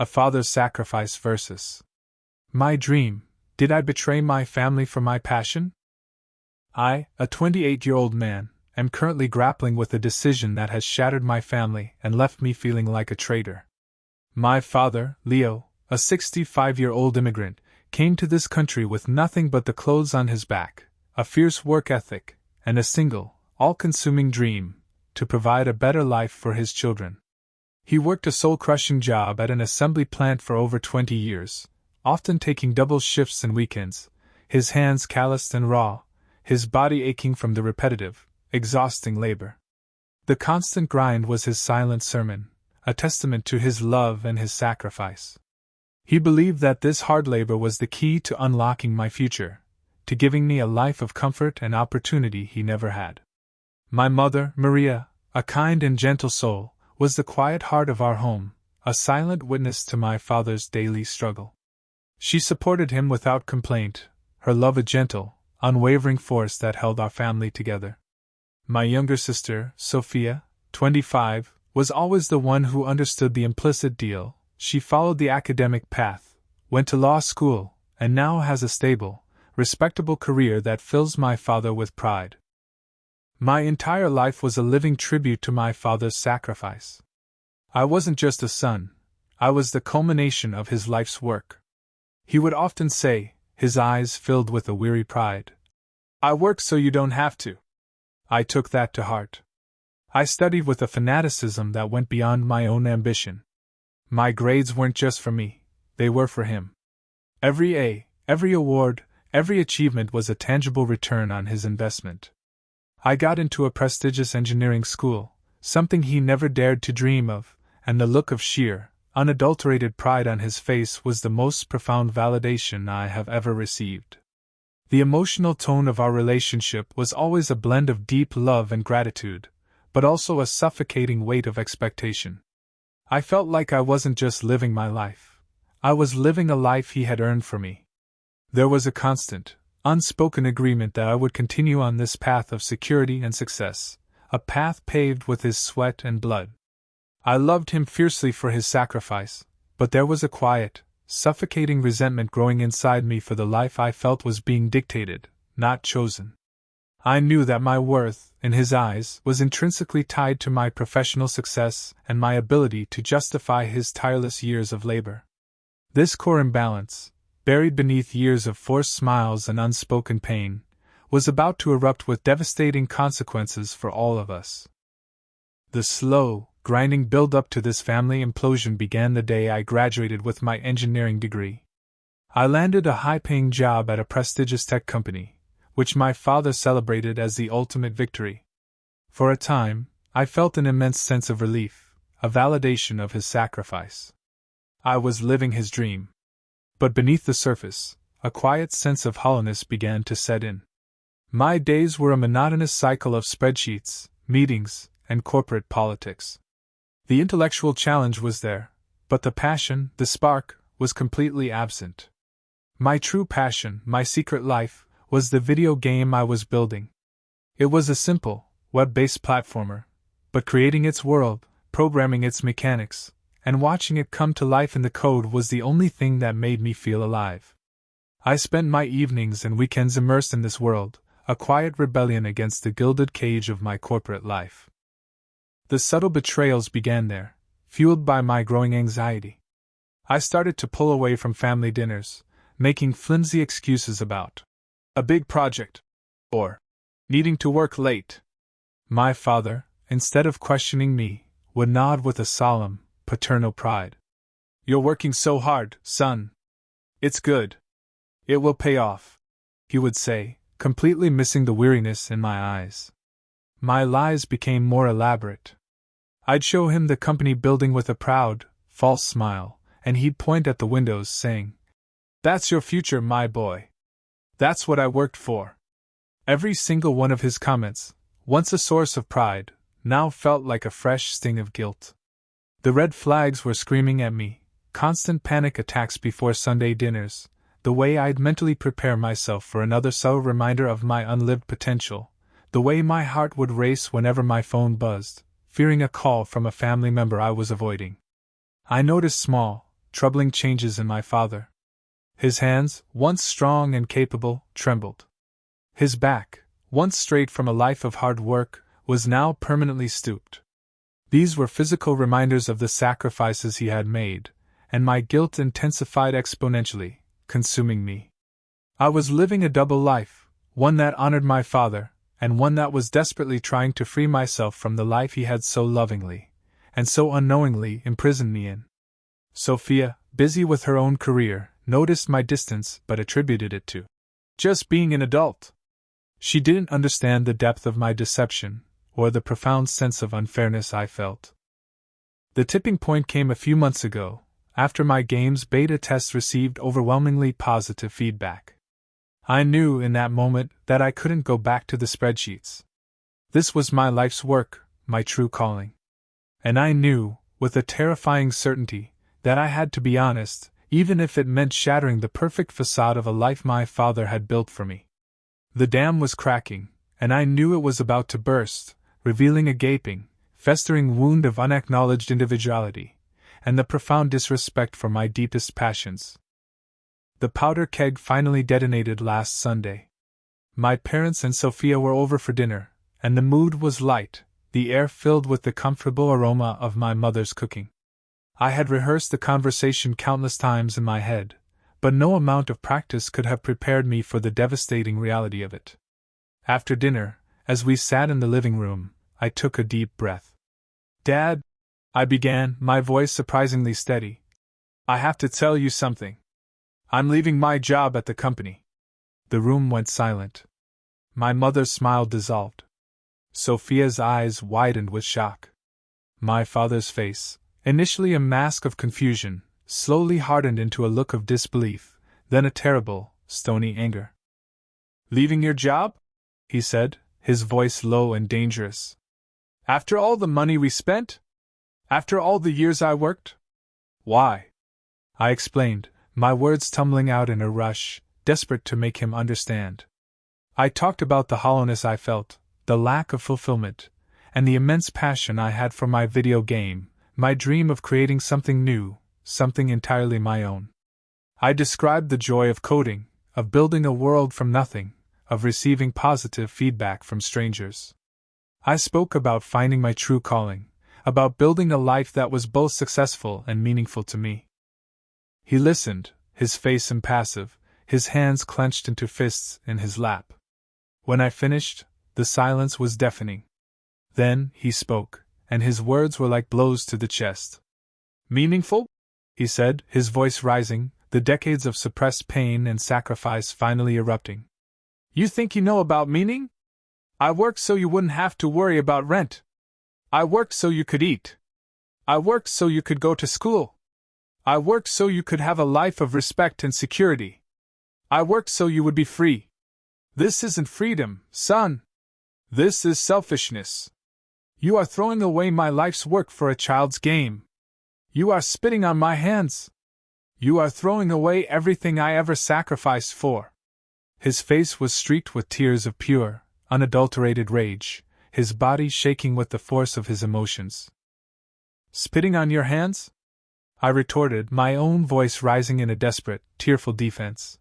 A Father's Sacrifice versus my dream. Did I betray my family for my passion? I, a 28-year-old man, am currently grappling with a decision that has shattered my family and left me feeling like a traitor. My father, Leo, a 65-year-old immigrant, came to this country with nothing but the clothes on his back, a fierce work ethic, and a single, all-consuming dream: to provide a better life for his children. He worked a soul-crushing job at an assembly plant for over 20 years, often taking double shifts and weekends, his hands calloused and raw, his body aching from the repetitive, exhausting labor. The constant grind was his silent sermon, a testament to his love and his sacrifice. He believed that this hard labor was the key to unlocking my future, to giving me a life of comfort and opportunity he never had. My mother, Maria, a kind and gentle soul, was the quiet heart of our home, a silent witness to my father's daily struggle. She supported him without complaint, her love a gentle, unwavering force that held our family together. My younger sister, Sophia, 25, was always the one who understood the implicit deal. She followed the academic path, went to law school, and now has a stable, respectable career that fills my father with pride. My entire life was a living tribute to my father's sacrifice. I wasn't just a son, I was the culmination of his life's work. He would often say, his eyes filled with a weary pride, "I work so you don't have to." I took that to heart. I studied with a fanaticism that went beyond my own ambition. My grades weren't just for me, they were for him. Every A, every award, every achievement was a tangible return on his investment. I got into a prestigious engineering school, something he never dared to dream of, and the look of sheer, unadulterated pride on his face was the most profound validation I have ever received. The emotional tone of our relationship was always a blend of deep love and gratitude, but also a suffocating weight of expectation. I felt like I wasn't just living my life, I was living a life he had earned for me. There was a constant, unspoken agreement that I would continue on this path of security and success, a path paved with his sweat and blood. I loved him fiercely for his sacrifice, but there was a quiet, suffocating resentment growing inside me for the life I felt was being dictated, not chosen. I knew that my worth, in his eyes, was intrinsically tied to my professional success and my ability to justify his tireless years of labor. This core imbalance, buried beneath years of forced smiles and unspoken pain, was about to erupt with devastating consequences for all of us. The slow, grinding build-up to this family implosion began the day I graduated with my engineering degree. I landed a high-paying job at a prestigious tech company, which my father celebrated as the ultimate victory. For a time, I felt an immense sense of relief, a validation of his sacrifice. I was living his dream. But beneath the surface, a quiet sense of hollowness began to set in. My days were a monotonous cycle of spreadsheets, meetings, and corporate politics. The intellectual challenge was there, but the passion, the spark, was completely absent. My true passion, my secret life, was the video game I was building. It was a simple, web-based platformer, but creating its world, programming its mechanics, and watching it come to life in the code was the only thing that made me feel alive. I spent my evenings and weekends immersed in this world, a quiet rebellion against the gilded cage of my corporate life. The subtle betrayals began there, fueled by my growing anxiety. I started to pull away from family dinners, making flimsy excuses about a big project, or needing to work late. My father, instead of questioning me, would nod with a solemn, paternal pride. "You're working so hard, son. It's good. It will pay off," he would say, completely missing the weariness in my eyes. My lies became more elaborate. I'd show him the company building with a proud, false smile, and he'd point at the windows, saying, "That's your future, my boy. That's what I worked for." Every single one of his comments, once a source of pride, now felt like a fresh sting of guilt. The red flags were screaming at me, constant panic attacks before Sunday dinners, the way I'd mentally prepare myself for another subtle reminder of my unlived potential, the way my heart would race whenever my phone buzzed, fearing a call from a family member I was avoiding. I noticed small, troubling changes in my father. His hands, once strong and capable, trembled. His back, once straight from a life of hard work, was now permanently stooped. These were physical reminders of the sacrifices he had made, and my guilt intensified exponentially, consuming me. I was living a double life, one that honored my father, and one that was desperately trying to free myself from the life he had so lovingly, and so unknowingly, imprisoned me in. Sophia, busy with her own career, noticed my distance but attributed it to just being an adult. She didn't understand the depth of my deception, or the profound sense of unfairness I felt. The tipping point came a few months ago, after my game's beta tests received overwhelmingly positive feedback. I knew in that moment that I couldn't go back to the spreadsheets. This was my life's work, my true calling. And I knew, with a terrifying certainty, that I had to be honest, even if it meant shattering the perfect facade of a life my father had built for me. The dam was cracking, and I knew it was about to burst, revealing a gaping, festering wound of unacknowledged individuality, and the profound disrespect for my deepest passions. The powder keg finally detonated last Sunday. My parents and Sophia were over for dinner, and the mood was light, the air filled with the comfortable aroma of my mother's cooking. I had rehearsed the conversation countless times in my head, but no amount of practice could have prepared me for the devastating reality of it. After dinner, as we sat in the living room, I took a deep breath. "Dad," I began, my voice surprisingly steady, "I have to tell you something. I'm leaving my job at the company." The room went silent. My mother's smile dissolved. Sophia's eyes widened with shock. My father's face, initially a mask of confusion, slowly hardened into a look of disbelief, then a terrible, stony anger. "Leaving your job?" he said, his voice low and dangerous. "After all the money we spent? After all the years I worked?" "Why?" I explained, my words tumbling out in a rush, desperate to make him understand. I talked about the hollowness I felt, the lack of fulfillment, and the immense passion I had for my video game, my dream of creating something new, something entirely my own. I described the joy of coding, of building a world from nothing, of receiving positive feedback from strangers. I spoke about finding my true calling, about building a life that was both successful and meaningful to me. He listened, his face impassive, his hands clenched into fists in his lap. When I finished, the silence was deafening. Then he spoke, and his words were like blows to the chest. "Meaningful?" he said, his voice rising, the decades of suppressed pain and sacrifice finally erupting. "You think you know about meaning? I worked so you wouldn't have to worry about rent. I worked so you could eat. I worked so you could go to school. I worked so you could have a life of respect and security. I worked so you would be free. This isn't freedom, son. This is selfishness. You are throwing away my life's work for a child's game. You are spitting on my hands. You are throwing away everything I ever sacrificed for." His face was streaked with tears of pure, unadulterated rage, his body shaking with the force of his emotions. "Spitting on your hands?" I retorted, my own voice rising in a desperate, tearful defense.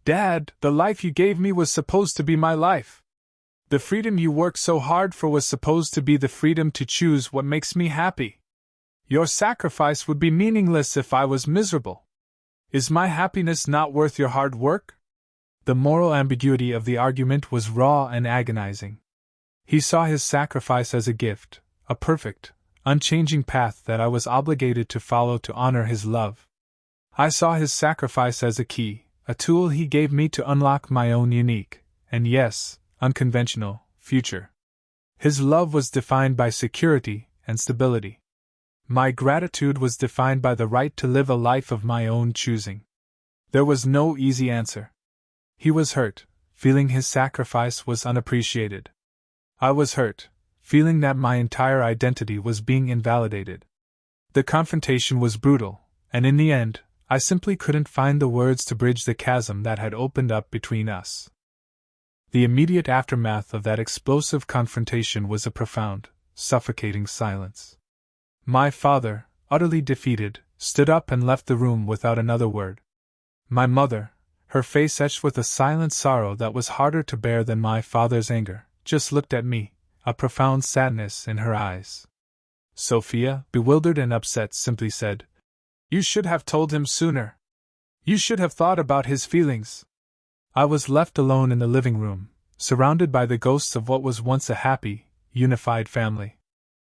"Dad, the life you gave me was supposed to be my life. The freedom you worked so hard for was supposed to be the freedom to choose what makes me happy. Your sacrifice would be meaningless if I was miserable. Is my happiness not worth your hard work?" The moral ambiguity of the argument was raw and agonizing. He saw his sacrifice as a gift, a perfect, unchanging path that I was obligated to follow to honor his love. I saw his sacrifice as a key, a tool he gave me to unlock my own unique, and yes, unconventional, future. His love was defined by security and stability. My gratitude was defined by the right to live a life of my own choosing. There was no easy answer. He was hurt, feeling his sacrifice was unappreciated. I was hurt, feeling that my entire identity was being invalidated. The confrontation was brutal, and in the end, I simply couldn't find the words to bridge the chasm that had opened up between us. The immediate aftermath of that explosive confrontation was a profound, suffocating silence. My father, utterly defeated, stood up and left the room without another word. My mother, her face etched with a silent sorrow that was harder to bear than my father's anger, just looked at me, a profound sadness in her eyes. Sophia, bewildered and upset, simply said, "You should have told him sooner. You should have thought about his feelings." I was left alone in the living room, surrounded by the ghosts of what was once a happy, unified family.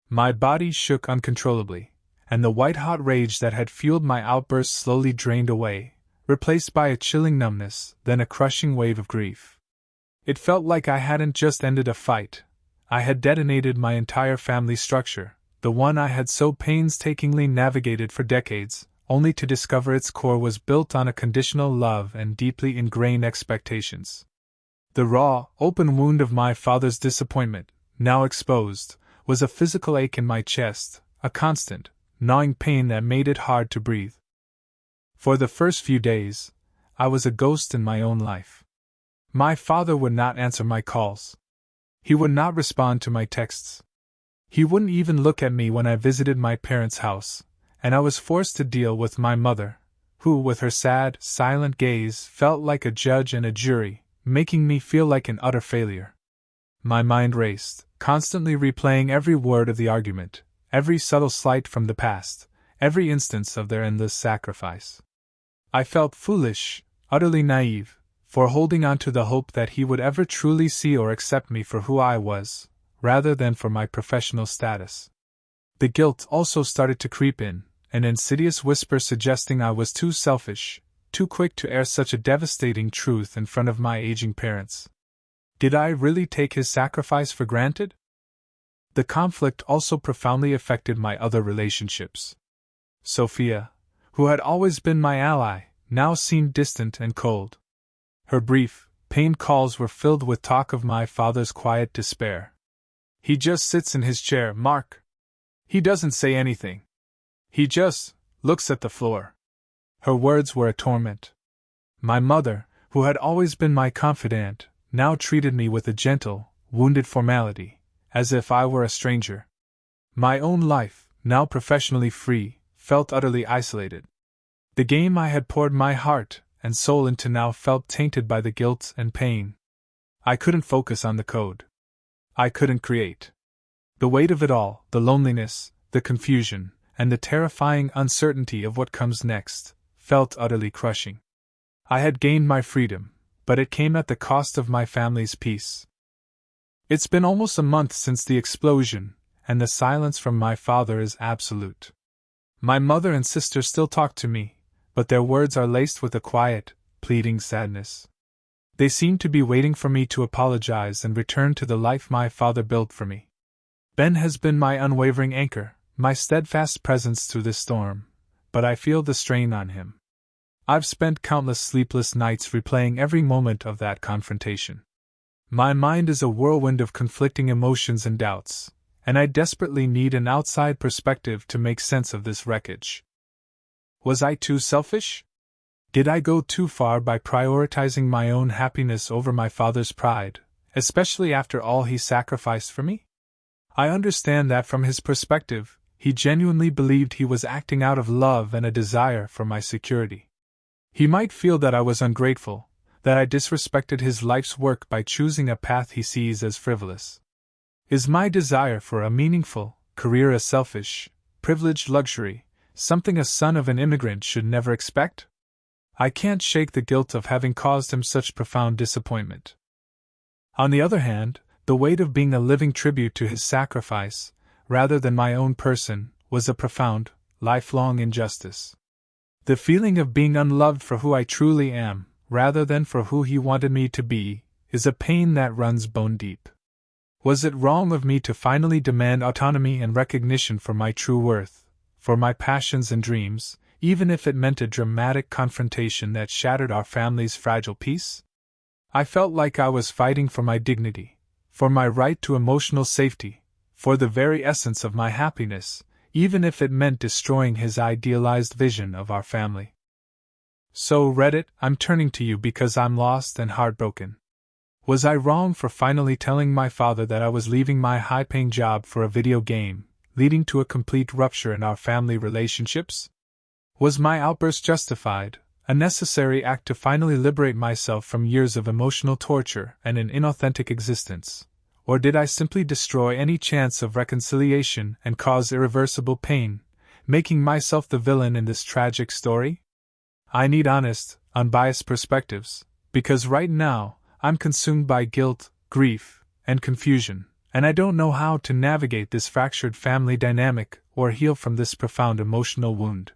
My body shook uncontrollably, and the white-hot rage that had fueled my outburst slowly drained away, replaced by a chilling numbness, then a crushing wave of grief. It felt like I hadn't just ended a fight. I had detonated my entire family structure, the one I had so painstakingly navigated for decades, only to discover its core was built on a conditional love and deeply ingrained expectations. The raw, open wound of my father's disappointment, now exposed, was a physical ache in my chest, a constant, gnawing pain that made it hard to breathe. For the first few days, I was a ghost in my own life. My father would not answer my calls. He would not respond to my texts. He wouldn't even look at me when I visited my parents' house, and I was forced to deal with my mother, who, with her sad, silent gaze, felt like a judge and a jury, making me feel like an utter failure. My mind raced, constantly replaying every word of the argument, every subtle slight from the past, every instance of their endless sacrifice. I felt foolish, utterly naive, for holding on to the hope that he would ever truly see or accept me for who I was, rather than for my professional status. The guilt also started to creep in, an insidious whisper suggesting I was too selfish, too quick to air such a devastating truth in front of my aging parents. Did I really take his sacrifice for granted? The conflict also profoundly affected my other relationships. Sophia, who had always been my ally, now seemed distant and cold. Her brief, pained calls were filled with talk of my father's quiet despair. "He just sits in his chair, Mark. He doesn't say anything. He just looks at the floor." Her words were a torment. My mother, who had always been my confidant, now treated me with a gentle, wounded formality, as if I were a stranger. My own life, now professionally free, felt utterly isolated. The game I had poured my heart and soul into now felt tainted by the guilt and pain. I couldn't focus on the code. I couldn't create. The weight of it all, the loneliness, the confusion, and the terrifying uncertainty of what comes next, felt utterly crushing. I had gained my freedom, but it came at the cost of my family's peace. It's been almost a month since the explosion, and the silence from my father is absolute. My mother and sister still talk to me, but their words are laced with a quiet, pleading sadness. They seem to be waiting for me to apologize and return to the life my father built for me. Ben has been my unwavering anchor, my steadfast presence through this storm, but I feel the strain on him. I've spent countless sleepless nights replaying every moment of that confrontation. My mind is a whirlwind of conflicting emotions and doubts, and I desperately need an outside perspective to make sense of this wreckage. Was I too selfish? Did I go too far by prioritizing my own happiness over my father's pride, especially after all he sacrificed for me? I understand that from his perspective, he genuinely believed he was acting out of love and a desire for my security. He might feel that I was ungrateful, that I disrespected his life's work by choosing a path he sees as frivolous. Is my desire for a meaningful career a selfish, privileged luxury, something a son of an immigrant should never expect? I can't shake the guilt of having caused him such profound disappointment. On the other hand, the weight of being a living tribute to his sacrifice, rather than my own person, was a profound, lifelong injustice. The feeling of being unloved for who I truly am, rather than for who he wanted me to be, is a pain that runs bone deep. Was it wrong of me to finally demand autonomy and recognition for my true worth, for my passions and dreams, even if it meant a dramatic confrontation that shattered our family's fragile peace? I felt like I was fighting for my dignity, for my right to emotional safety, for the very essence of my happiness, even if it meant destroying his idealized vision of our family. So, Reddit, I'm turning to you because I'm lost and heartbroken. Was I wrong for finally telling my father that I was leaving my high-paying job for a video game, leading to a complete rupture in our family relationships? Was my outburst justified, a necessary act to finally liberate myself from years of emotional torture and an inauthentic existence? Or did I simply destroy any chance of reconciliation and cause irreversible pain, making myself the villain in this tragic story? I need honest, unbiased perspectives, because right now, I'm consumed by guilt, grief, and confusion, and I don't know how to navigate this fractured family dynamic or heal from this profound emotional wound.